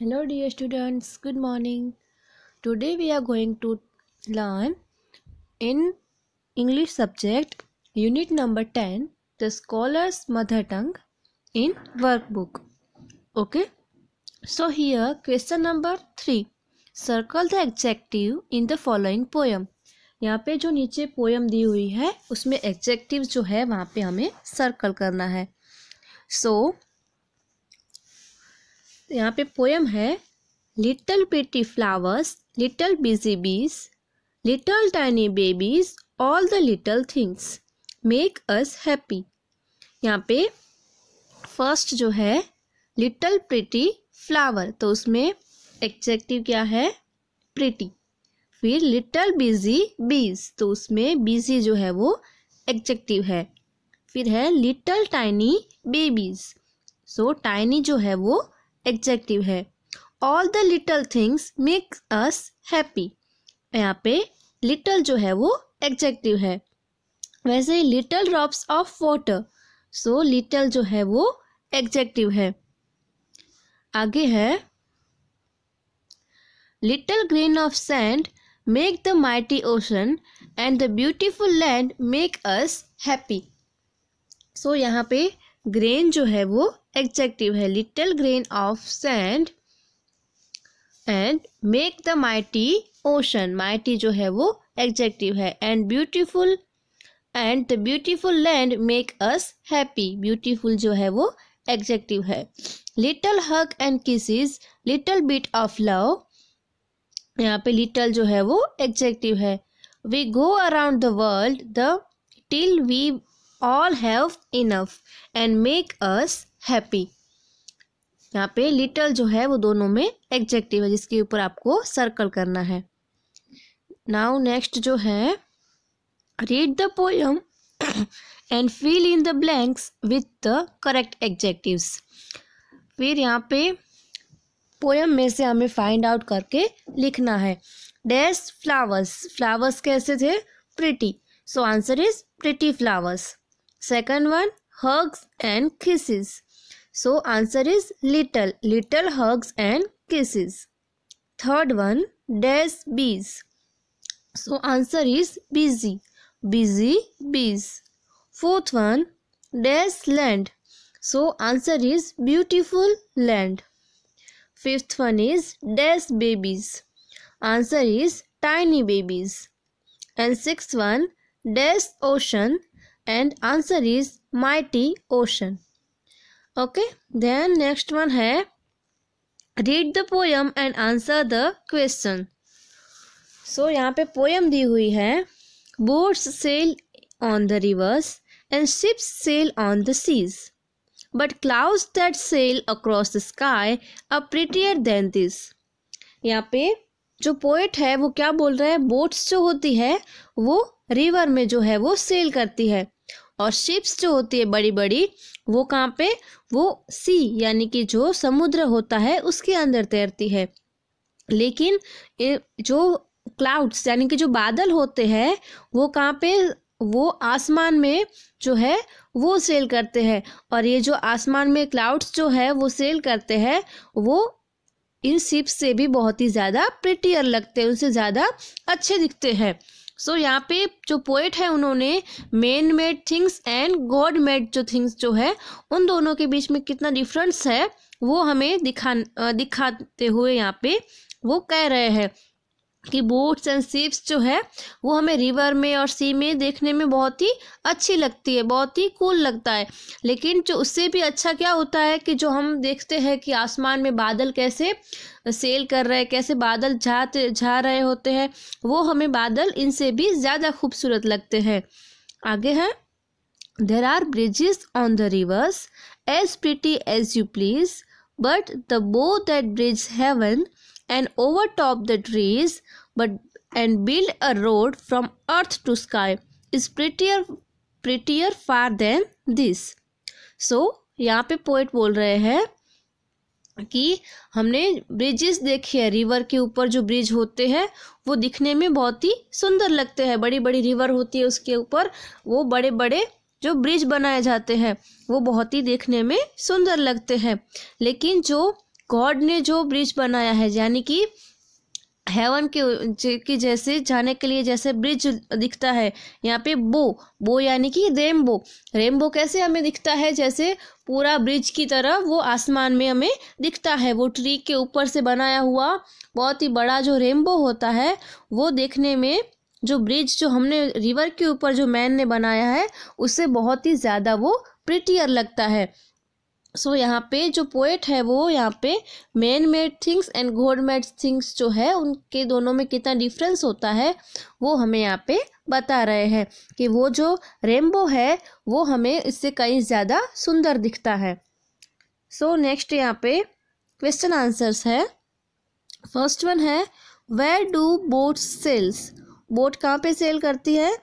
Hello dear students, good morning. Today we are going to learn in English subject unit number 10 the scholar's mother tongue in workbook. Okay, so here question number 3, circle the adjective in the following poem. यहाँ पे जो नीचे poem दी हुई है उसमें adjective जो है वहाँ पे हमें सर्कल करना है. सो यहाँ पे पोएम है little pretty flowers, little busy bees, little tiny babies, all the little things make us happy. यहाँ पे फर्स्ट जो है लिटल प्रिटी फ्लावर, तो उसमें एडजेक्टिव क्या है? प्रिटी. फिर लिटल बिजी बीज, तो उसमें बिजी जो है वो एडजेक्टिव है. फिर है little tiny babies, so tiny जो है वो एडजेक्टिव है. All the little things make us happy, यहाँ पे लिटल जो है वो एडजेक्टिव है. वैसे ही little drops of water, so little जो है वो एडजेक्टिव है. आगे है little grain of sand make the mighty ocean and the beautiful land make us happy. So यहाँ पे ग्रेन जो है वो एडजेक्टिव है. Little grain of sand and make the mighty ocean, mighty जो है वो एडजेक्टिव है. And the beautiful land make us happy, beautiful जो है वो एडजेक्टिव है. Little hug and kisses, little bit of love, यहाँ पे लिटल जो है वो एडजेक्टिव है. We go around the world the till we all have enough and make us happy. यहाँ पे लिटल जो है वो दोनों में एडजेक्टिव है जिसके ऊपर आपको सर्कल करना है. नाउ नेक्स्ट जो है read the poem and fill in the blanks with the correct adjectives. फिर यहाँ पे पोएम में से हमें फाइंड आउट करके लिखना है. डैश फ्लावर्स, फ्लावर्स कैसे थे? Pretty, so answer is pretty flowers. Second one hugs and kisses, so answer is little hugs and kisses. Third one dash bees, so answer is busy bees. Fourth one dash land, so answer is beautiful land. Fifth one is dash babies, answer is tiny babies. And sixth one dash ocean, and answer is mighty ocean. Okay, then next one है read the poem and answer the question. So यहाँ पे poem दी हुई है boats sail on the rivers and ships sail on the seas, but clouds that sail across the sky are prettier than this. यहाँ पे जो poet है वो क्या बोल रहा है? बोट्स जो होती है वो रिवर में जो है वो सेल करती है, और शिप्स जो होती है बड़ी बड़ी वो कहाँ पे? वो सी यानी कि जो समुद्र होता है उसके अंदर तैरती है. लेकिन जो क्लाउड्स यानी कि जो बादल होते हैं वो कहाँ पे? वो आसमान में जो है वो सेल करते हैं. और ये जो आसमान में क्लाउड्स जो है वो सेल करते हैं वो इन शिप्स से भी बहुत ही ज़्यादा प्रिटियर लगते हैं, उनसे ज़्यादा अच्छे दिखते हैं. सो यहाँ पे जो पोएट है उन्होंने man made things and God made जो थिंग्स जो है उन दोनों के बीच में कितना डिफरेंस है वो हमें दिखाते हुए यहाँ पे वो कह रहे हैं कि बोट्स एंड शिप्स जो है वो हमें रिवर में और सी में देखने में बहुत ही अच्छी लगती है, बहुत ही कूल लगता है. लेकिन जो उससे भी अच्छा क्या होता है कि जो हम देखते हैं कि आसमान में बादल कैसे सेल कर रहे हैं, कैसे बादल जा रहे होते हैं, वो हमें बादल इनसे भी ज़्यादा खूबसूरत लगते हैं. आगे है there are bridges on the rivers as pretty as you please, but the bow that bridge heaven and overtop the trees and build a road from earth to sky is prettier far than this. So यहाँ पे poet बोल रहे हैं कि हमने bridges देखे हैं, river के ऊपर जो ब्रिज होते हैं वो दिखने में बहुत ही सुंदर लगते हैं. बड़ी बड़ी रिवर होती है उसके ऊपर वो बड़े बड़े जो ब्रिज बनाए जाते हैं वो बहुत ही देखने में सुंदर लगते हैं. लेकिन जो गॉड ने जो ब्रिज बनाया है, यानी कि हेवन की जैसे जाने के लिए जैसे ब्रिज दिखता है, यहाँ पे बो यानी कि रेनबो कैसे हमें दिखता है, जैसे पूरा ब्रिज की तरह वो आसमान में हमें दिखता है। वो ट्री के ऊपर से बनाया हुआ बहुत ही बड़ा जो रेनबो होता है, वो देखने में जो ब्रिज जो हमने रिवर के ऊपर जो मैन ने बनाया है उससे बहुत ही ज़्यादा वो प्रिटियर लगता है। सो यहाँ पे जो पोएट है वो यहाँ पे man made things and God made things जो है उनके दोनों में कितना डिफरेंस होता है वो हमें यहाँ पे बता रहे हैं कि वो जो रेनबो है वो हमें इससे कहीं ज़्यादा सुंदर दिखता है। सो नेक्स्ट यहाँ पे क्वेश्चन आंसर्स है। फर्स्ट वन है where do boats sails, boat कहाँ पे सेल करती है?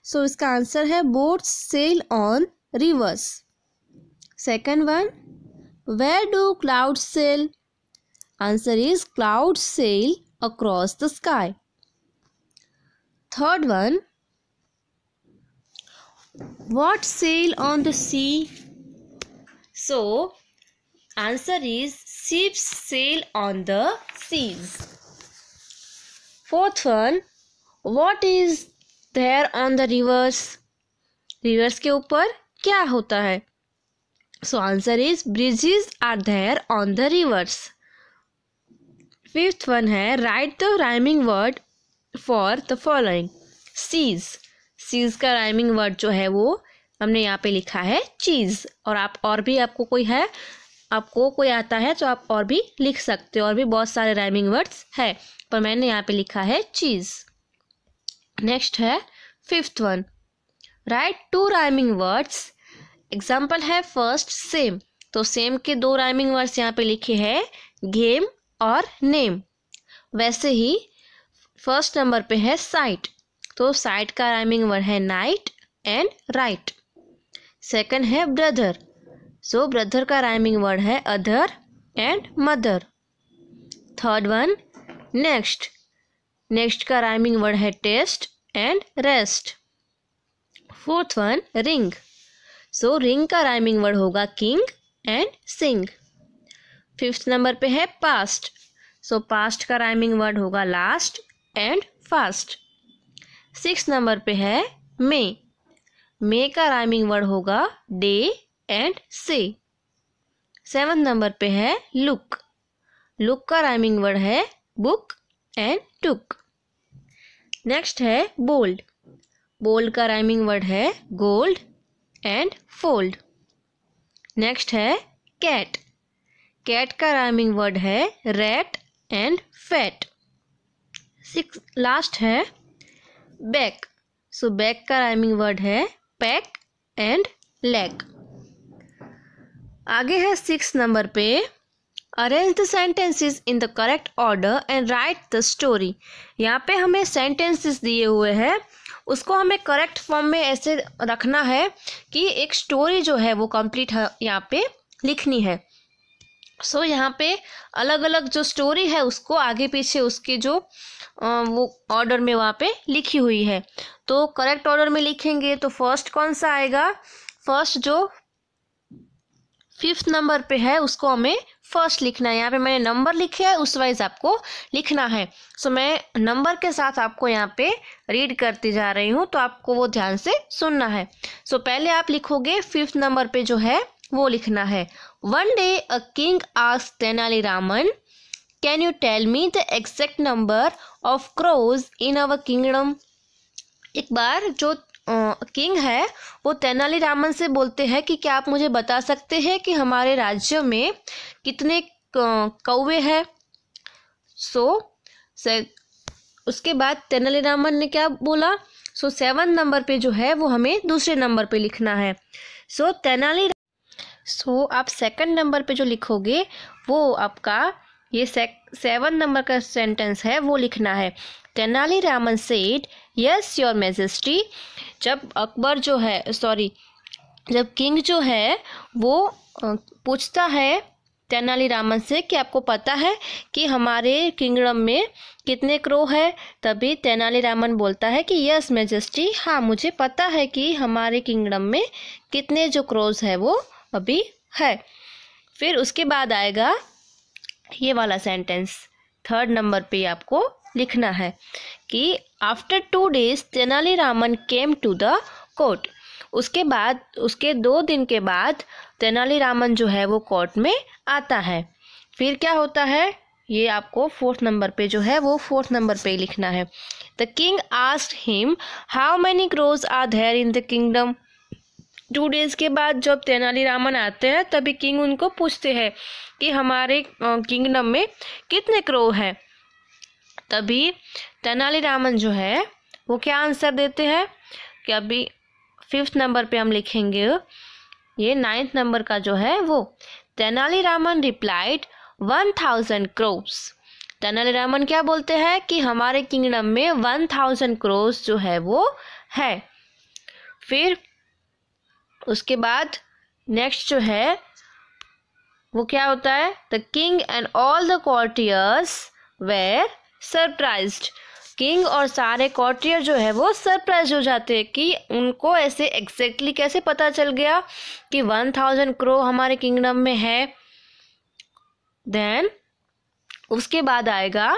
सो इसका आंसर है boats sail on rivers. Second one, where do clouds sail? Answer is clouds sail across the sky. Third one, what sail on the sea? So, answer is ships sail on the seas. Fourth one, what is there on the rivers? Rivers के ऊपर क्या होता है? So answer is bridges are there on the rivers. Fifth one है write the rhyming word for the following. Seas का rhyming word जो है वो हमने यहाँ पे लिखा है चीज। और आप और भी आपको कोई आता है तो आप और भी लिख सकते हो, और भी बहुत सारे rhyming words है, पर मैंने यहाँ पे लिखा है चीज। नेक्स्ट है fifth one, right 2 rhyming words। Example है फर्स्ट सेम, तो सेम के 2 राइमिंग वर्ड्स यहाँ पे लिखे हैं गेम और नेम। वैसे ही फर्स्ट नंबर पे है साइट, तो साइट का राइमिंग वर्ड है नाइट एंड राइट। सेकंड है ब्रदर, सो ब्रदर का राइमिंग वर्ड है other and mother. Third one next का राइमिंग वर्ड है test and rest. Fourth one ring, so ring का राइमिंग वर्ड होगा king and sing. Fifth number पे है past, so past का rhyming word होगा last and fast. Six number पे है मे का राइमिंग वर्ड होगा डे एंड से। सेवन्थ नंबर पे है लुक का राइमिंग वर्ड है बुक एंड टुक। नेक्स्ट है बोल्ड का राइमिंग वर्ड है गोल्ड एंड फोल्ड। नेक्स्ट है कैट का राइमिंग वर्ड है रैट एंड फैट। लास्ट है बैक, सो बैक का राइमिंग वर्ड है पैक एंड लेग। आगे है 6 नंबर पे arrange the sentences in the correct order and right the story. यहाँ पे हमें सेंटेंसेस दिए हुए हैं, उसको हमें करेक्ट फॉर्म में ऐसे रखना है कि एक स्टोरी जो है वो कंप्लीट यहाँ पे लिखनी है। सो यहाँ पे अलग अलग जो स्टोरी है उसको आगे पीछे उसके जो वो ऑर्डर में वहाँ पे लिखी हुई है, तो करेक्ट ऑर्डर में लिखेंगे तो फर्स्ट कौन सा आएगा? फर्स्ट जो 5th नंबर पे है उसको हमें फर्स्ट लिखना है। यहाँ पे मैंने नंबर लिखे है, उस वाइज आपको लिखना है। सो मैं नंबर के साथ आपको यहाँ पे रीड करती जा रही हूँ, तो आपको वो ध्यान से सुनना है। सो पहले आप लिखोगे 5th नंबर पे जो है वो लिखना है। One day a king asked Tenali Raman, can you tell me the exact number of crows in our kingdom. एक बार जो किंग है वो तेनाली रामन से बोलते हैं कि क्या आप मुझे बता सकते हैं कि हमारे राज्य में कितने कौवे हैं। उसके बाद तेनाली रामन ने क्या बोला? 7 नंबर पे जो है वो हमें दूसरे नंबर पे लिखना है। आप सेकंड नंबर पे जो लिखोगे वो आपका ये 7 नंबर का सेंटेंस है वो लिखना है। Tenali Raman said yes your majesty. जब किंग जो है वो पूछता है तेनाली रामन से कि आपको पता है कि हमारे किंगडम में कितने क्रो है, तभी तेनाली रामन बोलता है कि यस मैजेस्टी, हाँ मुझे पता है कि हमारे किंगडम में कितने जो क्रोज है वो अभी है। फिर उसके बाद आएगा ये वाला सेंटेंस 3rd नंबर पे आपको लिखना है कि after 2 days Tenaliraman came to the court. उसके बाद, उसके 2 दिन के बाद तेनालीरामन जो है वो कोर्ट में आता है। फिर क्या होता है, ये आपको 4th नंबर पे जो है वो 4th नंबर पे लिखना है। The king asked him how many crows are there in the kingdom. 2 days के बाद जब तेनालीरामन आते हैं तभी किंग उनको पूछते हैं कि हमारे किंगडम में कितने क्रो हैं। तभी तेनालीरामन जो है वो क्या आंसर देते हैं कि अभी 5th नंबर पे हम लिखेंगे, ये 9th नंबर का जो है वो। Tenali Raman replied 1000 cross. तेनालीरामन क्या बोलते हैं कि हमारे किंगडम में 1000 क्रोस जो है वो है। फिर उसके बाद नेक्स्ट जो है वो क्या होता है, the king and all the courtiers were surprised. King और सारे कॉर्टियर जो है वो सरप्राइज हो जाते हैं कि उनको ऐसे एग्जैक्टली कैसे पता चल गया कि 1000 क्रो हमारे किंगडम में है। देन उसके बाद आएगा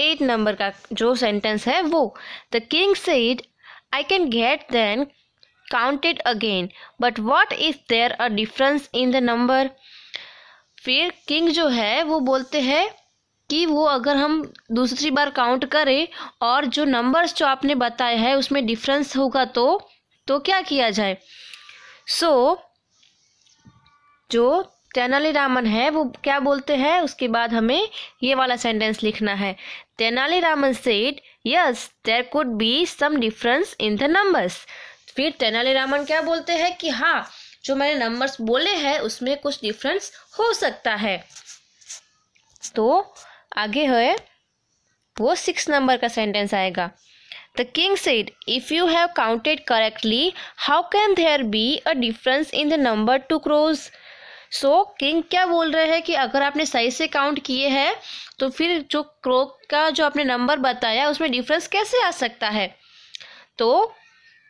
8 नंबर का जो सेंटेंस है वो, the king said I can get then counted again but what if there a difference in the number. फिर किंग जो है वो बोलते हैं कि वो अगर हम दूसरी बार काउंट करें और जो नंबर्स जो आपने बताए हैं उसमें डिफरेंस होगा तो क्या किया जाए। सो जो तेनालीरामन है वो क्या बोलते हैं, उसके बाद हमें ये वाला सेंटेंस लिखना है। Tenaliraman said yes there could be some difference in the numbers. फिर तेनालीरामन क्या बोलते हैं कि हाँ, जो मैंने नंबर्स बोले हैं उसमें कुछ डिफरेंस हो सकता है। तो आगे है वो 6 नंबर का सेंटेंस आएगा। The king said if you have counted correctly how can there be a difference in the number 2 crows. So king क्या बोल रहे हैं कि अगर आपने सही से काउंट किए हैं तो फिर जो क्रो का जो आपने नंबर बताया उसमें डिफरेंस कैसे आ सकता है। तो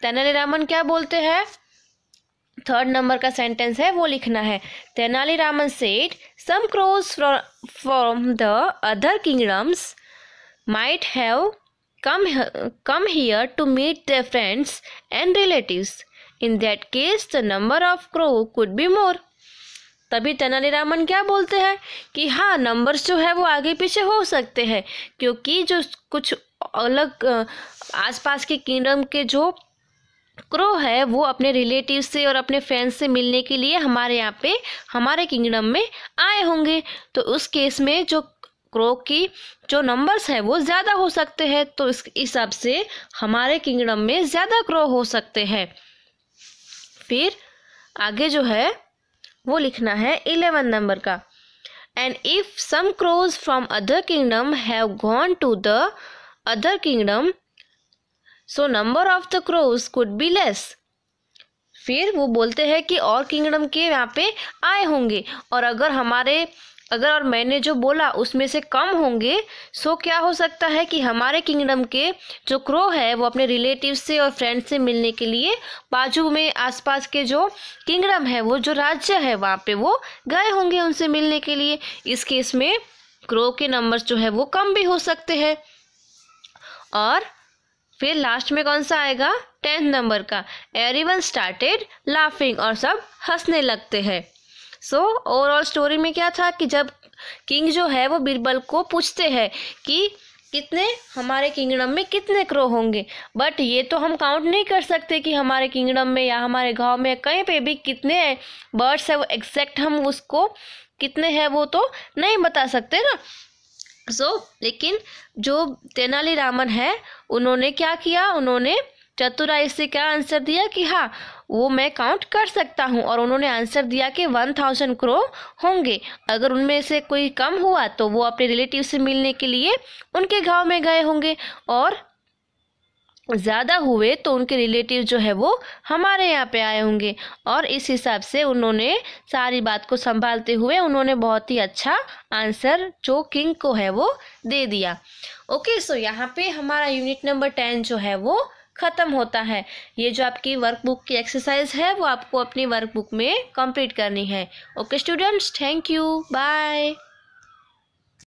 तेनालीरामन क्या बोलते हैं, 3rd नंबर का सेंटेंस है वो लिखना है। Tenaliraman said some crows from the other kingdoms might have come here to meet their friends and relatives. In that case the number of crow could be more. तभी तेनालीरामन क्या बोलते हैं कि हाँ, नंबर्स जो है वो आगे पीछे हो सकते हैं क्योंकि जो कुछ अलग आसपास के किंगडम के जो क्रो है वो अपने रिलेटिव से और अपने फ्रेंड्स से मिलने के लिए हमारे यहाँ पे हमारे किंगडम में आए होंगे। तो उस केस में जो क्रो की जो नंबर्स है वो ज़्यादा हो सकते हैं, तो इस हिसाब से हमारे किंगडम में ज़्यादा क्रो हो सकते हैं। फिर आगे जो है वो लिखना है 11 नंबर का। And if some crows from other kingdom have gone to the other kingdom so number of the crows could be less. फिर वो बोलते हैं कि और किंगडम के यहाँ पे आए होंगे और अगर और मैंने जो बोला उसमें से कम होंगे, सो क्या हो सकता है कि हमारे किंगडम के जो क्रो है वो अपने रिलेटिव से और फ्रेंड से मिलने के लिए बाजू में आसपास के जो किंगडम है वो जो राज्य है वहाँ पे वो गए होंगे उनसे मिलने के लिए। इस केस में क्रो के नंबर्स जो है वो कम भी हो सकते हैं। और फिर लास्ट में कौन सा आएगा, 10th नंबर का। एवरीवन स्टार्टेड लाफिंग और सब हंसने लगते हैं। सो ओवरऑल स्टोरी में क्या था कि जब किंग जो है वो बीरबल को पूछते हैं कि कितने हमारे किंगडम में कितने क्रो होंगे, बट ये तो हम काउंट नहीं कर सकते कि हमारे किंगडम में या हमारे गांव में कहीं पे भी कितने बर्ड्स है वो एग्जैक्ट हम उसको कितने हैं वो तो नहीं बता सकते ना। लेकिन जो तेनालीरामन है उन्होंने क्या किया, उन्होंने चतुराई से क्या आंसर दिया कि हाँ वो मैं काउंट कर सकता हूँ, और उन्होंने आंसर दिया कि 1000 क्रो होंगे। अगर उनमें से कोई कम हुआ तो वो अपने रिलेटिव से मिलने के लिए उनके गांव में गए होंगे, और ज़्यादा हुए तो उनके रिलेटिव जो है वो हमारे यहाँ पे आए होंगे। और इस हिसाब से उन्होंने सारी बात को संभालते हुए उन्होंने बहुत ही अच्छा आंसर जो किंग को है वो दे दिया। ओके, सो यहाँ पे हमारा यूनिट नंबर 10 जो है वो ख़त्म होता है। ये जो आपकी वर्कबुक की एक्सरसाइज है वो आपको अपनी वर्कबुक में कंप्लीट करनी है। Okay students, thank you, bye.